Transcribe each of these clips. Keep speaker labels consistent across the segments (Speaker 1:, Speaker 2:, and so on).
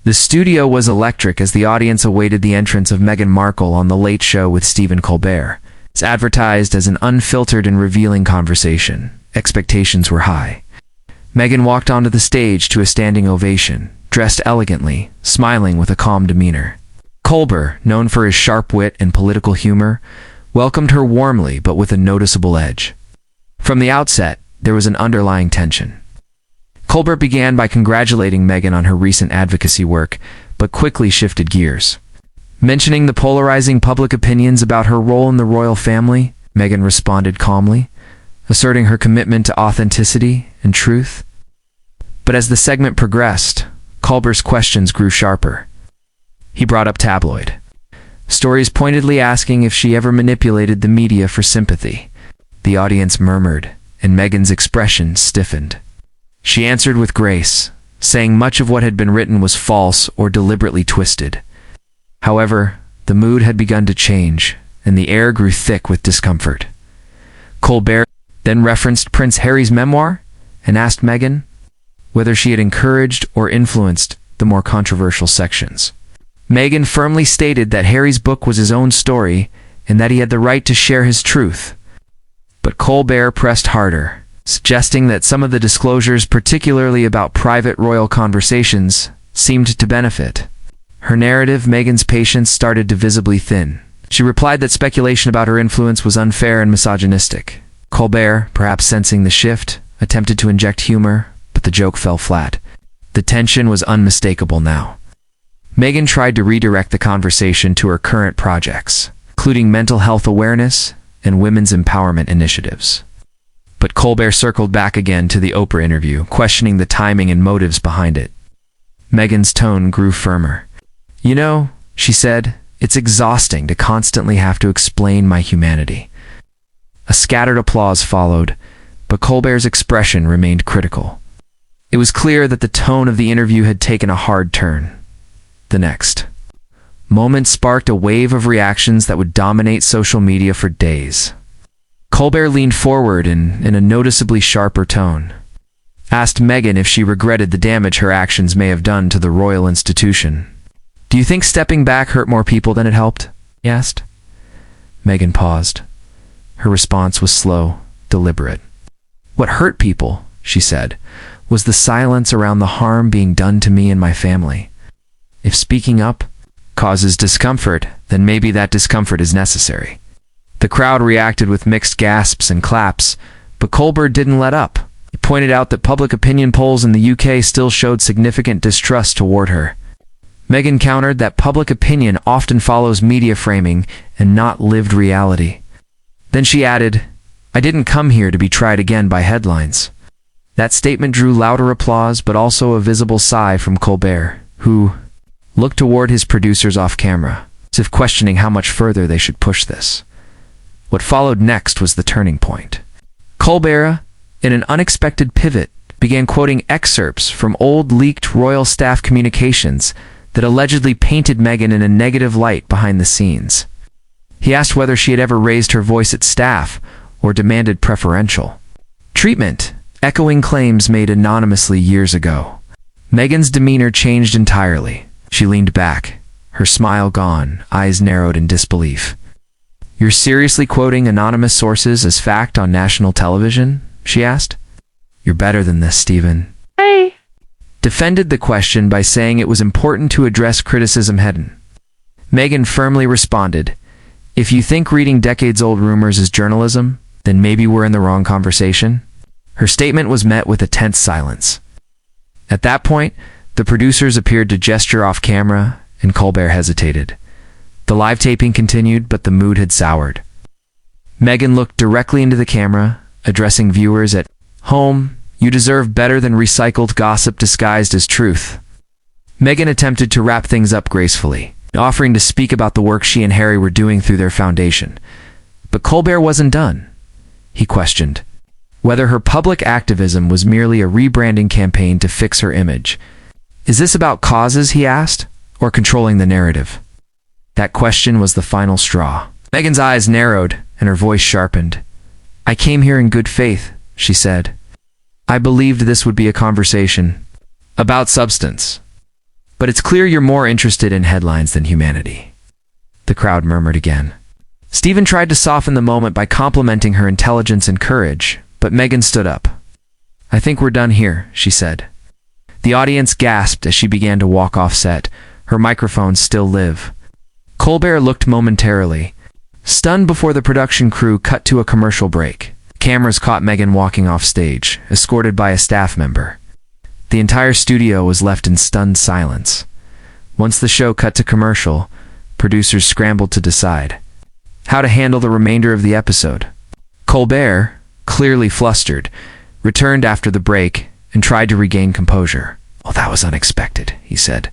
Speaker 1: The studio was electric as the audience awaited the entrance of Meghan Markle on The Late Show with Stephen Colbert. It's advertised as an unfiltered and revealing conversation. Expectations were high. Meghan walked onto the stage to a standing ovation, dressed elegantly, smiling with a calm demeanor. Colbert, known for his sharp wit and political humor, welcomed her warmly but with a noticeable edge. From the outset, there was an underlying tension. Colbert began by congratulating Meghan on her recent advocacy work, but quickly shifted gears. Mentioning the polarizing public opinions about her role in the royal family, Meghan responded calmly, asserting her commitment to authenticity and truth. But as the segment progressed, Colbert's questions grew sharper. He brought up tabloid stories, pointedly asking if she ever manipulated the media for sympathy. The audience murmured, and Meghan's expression stiffened. She answered with grace, saying much of what had been written was false or deliberately twisted. However, the mood had begun to change, and the air grew thick with discomfort. Colbert then referenced Prince Harry's memoir and asked Meghan whether she had encouraged or influenced the more controversial sections. Meghan firmly stated that Harry's book was his own story and that he had the right to share his truth. But Colbert pressed harder, suggesting that some of the disclosures, particularly about private royal conversations, seemed to benefit. Her narrative, Meghan's patience started to visibly thin. She replied that speculation about her influence was unfair and misogynistic. Colbert, perhaps sensing the shift, attempted to inject humor, but the joke fell flat. The tension was unmistakable now. Meghan tried to redirect the conversation to her current projects, including mental health awareness and women's empowerment initiatives. But Colbert circled back again to the Oprah interview, questioning the timing and motives behind it. Meghan's tone grew firmer. "You know," she said, "it's exhausting to constantly have to explain my humanity." A scattered applause followed, but Colbert's expression remained critical. It was clear that the tone of the interview had taken a hard turn. The next moment sparked a wave of reactions that would dominate social media for days. Colbert leaned forward and, in a noticeably sharper tone, asked Meghan if she regretted the damage her actions may have done to the royal institution. "Do you think stepping back hurt more people than it helped?" he asked. Meghan paused. Her response was slow, deliberate. "What hurt people," she said, "was the silence around the harm being done to me and my family. If speaking up causes discomfort, then maybe that discomfort is necessary." The crowd reacted with mixed gasps and claps, but Colbert didn't let up. He pointed out that public opinion polls in the UK still showed significant distrust toward her. Meghan countered that public opinion often follows media framing and not lived reality. Then she added, "I didn't come here to be tried again by headlines." That statement drew louder applause, but also a visible sigh from Colbert, who looked toward his producers off camera, as if questioning how much further they should push this. What followed next was the turning point. Colbert, in an unexpected pivot, began quoting excerpts from old leaked royal staff communications that allegedly painted Meghan in a negative light behind the scenes. He asked whether she had ever raised her voice at staff or demanded preferential treatment, echoing claims made anonymously years ago. Meghan's demeanor changed entirely. She leaned back, her smile gone, eyes narrowed in disbelief. "You're seriously quoting anonymous sources as fact on national television?" she asked. "You're better than this, Stephen."
Speaker 2: Hey.
Speaker 1: Defended the question by saying it was important to address criticism head-on. Meghan firmly responded, "If you think reading decades-old rumors is journalism, then maybe we're in the wrong conversation." Her statement was met with a tense silence. At that point, the producers appeared to gesture off camera, and Colbert hesitated. The live taping continued, but the mood had soured. Meghan looked directly into the camera, addressing viewers at home. "You deserve better than recycled gossip disguised as truth." Meghan attempted to wrap things up gracefully, offering to speak about the work she and Harry were doing through their foundation. But Colbert wasn't done. He questioned whether her public activism was merely a rebranding campaign to fix her image. "Is this about causes," he asked, "or controlling the narrative?" That question was the final straw. Meghan's eyes narrowed and her voice sharpened. "I came here in good faith," she said. "I believed this would be a conversation about substance." But it's clear you're more interested in headlines than humanity." The crowd murmured again. Stephen tried to soften the moment by complimenting her intelligence and courage, but Meghan stood up. "I think we're done here," she said. The audience gasped as she began to walk off set, her microphone still live. Colbert looked momentarily, stunned before the production crew cut to a commercial break. Cameras caught Meghan walking off stage, escorted by a staff member. The entire studio was left in stunned silence. Once the show cut to commercial, producers scrambled to decide how to handle the remainder of the episode. Colbert, clearly flustered, returned after the break and tried to regain composure. "Well, that was unexpected," he said,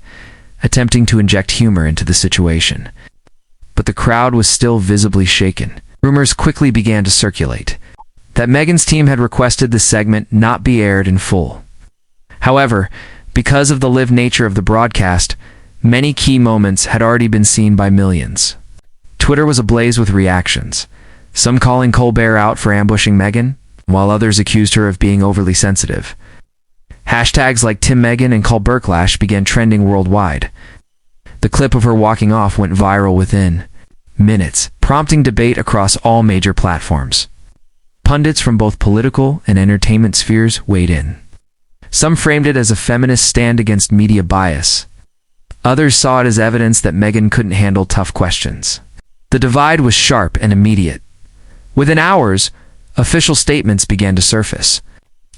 Speaker 1: attempting to inject humor into the situation. But the crowd was still visibly shaken. Rumors quickly began to circulate that Meghan's team had requested the segment not be aired in full. However, because of the live nature of the broadcast, many key moments had already been seen by millions. Twitter was ablaze with reactions, some calling Colbert out for ambushing Meghan, while others accused her of being overly sensitive. Hashtags like Team Meghan and ClashMeghan began trending worldwide. The clip of her walking off went viral within minutes, prompting debate across all major platforms. Pundits from both political and entertainment spheres weighed in. Some framed it as a feminist stand against media bias. Others saw it as evidence that Meghan couldn't handle tough questions. The divide was sharp and immediate. Within hours, official statements began to surface.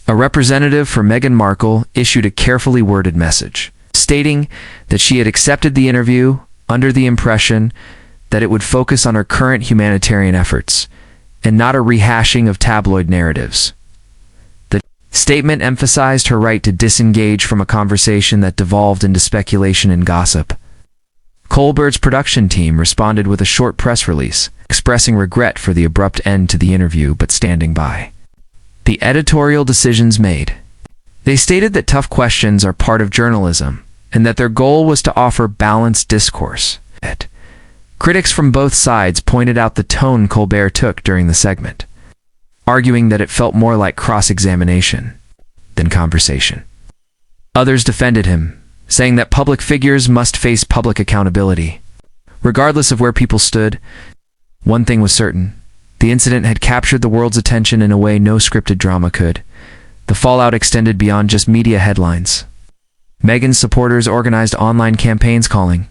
Speaker 1: A representative for Meghan Markle issued a carefully worded message, stating that she had accepted the interview under the impression that it would focus on her current humanitarian efforts, and not a rehashing of tabloid narratives. The statement emphasized her right to disengage from a conversation that devolved into speculation and gossip. Colbert's production team responded with a short press release, expressing regret for the abrupt end to the interview but standing by the editorial decisions made. They stated that tough questions are part of journalism, and that their goal was to offer balanced discourse. Critics from both sides pointed out the tone Colbert took during the segment, arguing that it felt more like cross-examination than conversation. Others defended him, saying that public figures must face public accountability. Regardless of where people stood, one thing was certain: the incident had captured the world's attention in a way no scripted drama could. The fallout extended beyond just media headlines. Meghan's supporters organized online campaigns calling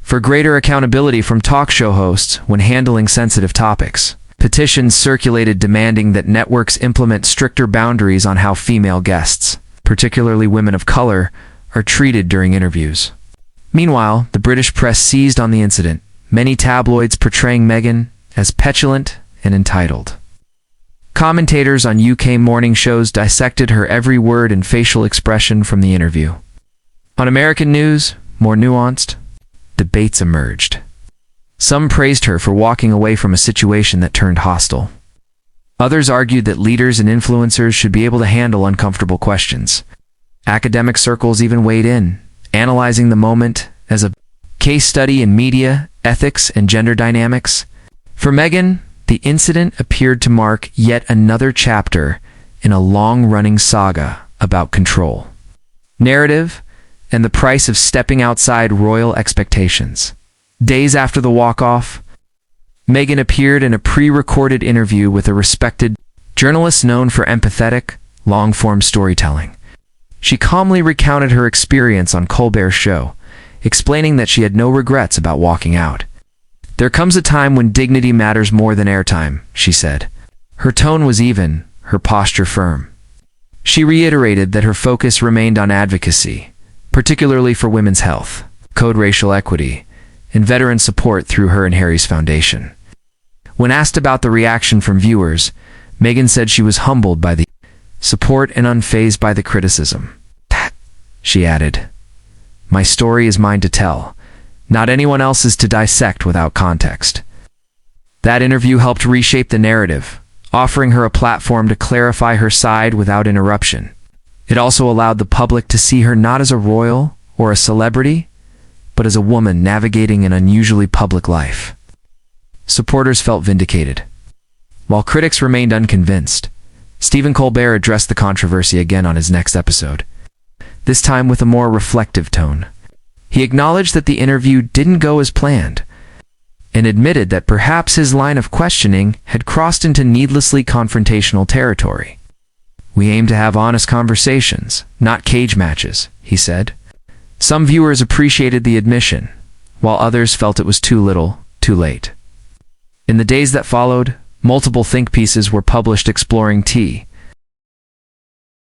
Speaker 1: for greater accountability from talk show hosts when handling sensitive topics. Petitions circulated demanding that networks implement stricter boundaries on how female guests, particularly women of color, are treated during interviews. Meanwhile, the British press seized on the incident, many tabloids portraying Meghan as petulant and entitled. Commentators on UK morning shows dissected her every word and facial expression from the interview. On American news, more nuanced, debates emerged. Some praised her for walking away from a situation that turned hostile. Others argued that leaders and influencers should be able to handle uncomfortable questions. Academic circles even weighed in, analyzing the moment as a case study in media, ethics, and gender dynamics. For Meghan, the incident appeared to mark yet another chapter in a long-running saga about control, narrative, and the price of stepping outside royal expectations. Days after the walk-off, Meghan appeared in a pre-recorded interview with a respected journalist known for empathetic, long-form storytelling. She calmly recounted her experience on Colbert's show, explaining that she had no regrets about walking out. "There comes a time when dignity matters more than airtime," she said. Her tone was even, her posture firm. She reiterated that her focus remained on advocacy, particularly for women's health, code racial equity, and veteran support through her and Harry's foundation. When asked about the reaction from viewers, Meghan said she was humbled by the support and unfazed by the criticism. She added, "My story is mine to tell, not anyone else's to dissect without context." That interview helped reshape the narrative, offering her a platform to clarify her side without interruption. It also allowed the public to see her not as a royal or a celebrity, but as a woman navigating an unusually public life. Supporters felt vindicated, while critics remained unconvinced. Stephen Colbert addressed the controversy again on his next episode, this time with a more reflective tone. He acknowledged that the interview didn't go as planned, and admitted that perhaps his line of questioning had crossed into needlessly confrontational territory. "We aim to have honest conversations, not cage matches," he said. Some viewers appreciated the admission, while others felt it was too little, too late. In the days that followed, multiple think pieces were published exploring T.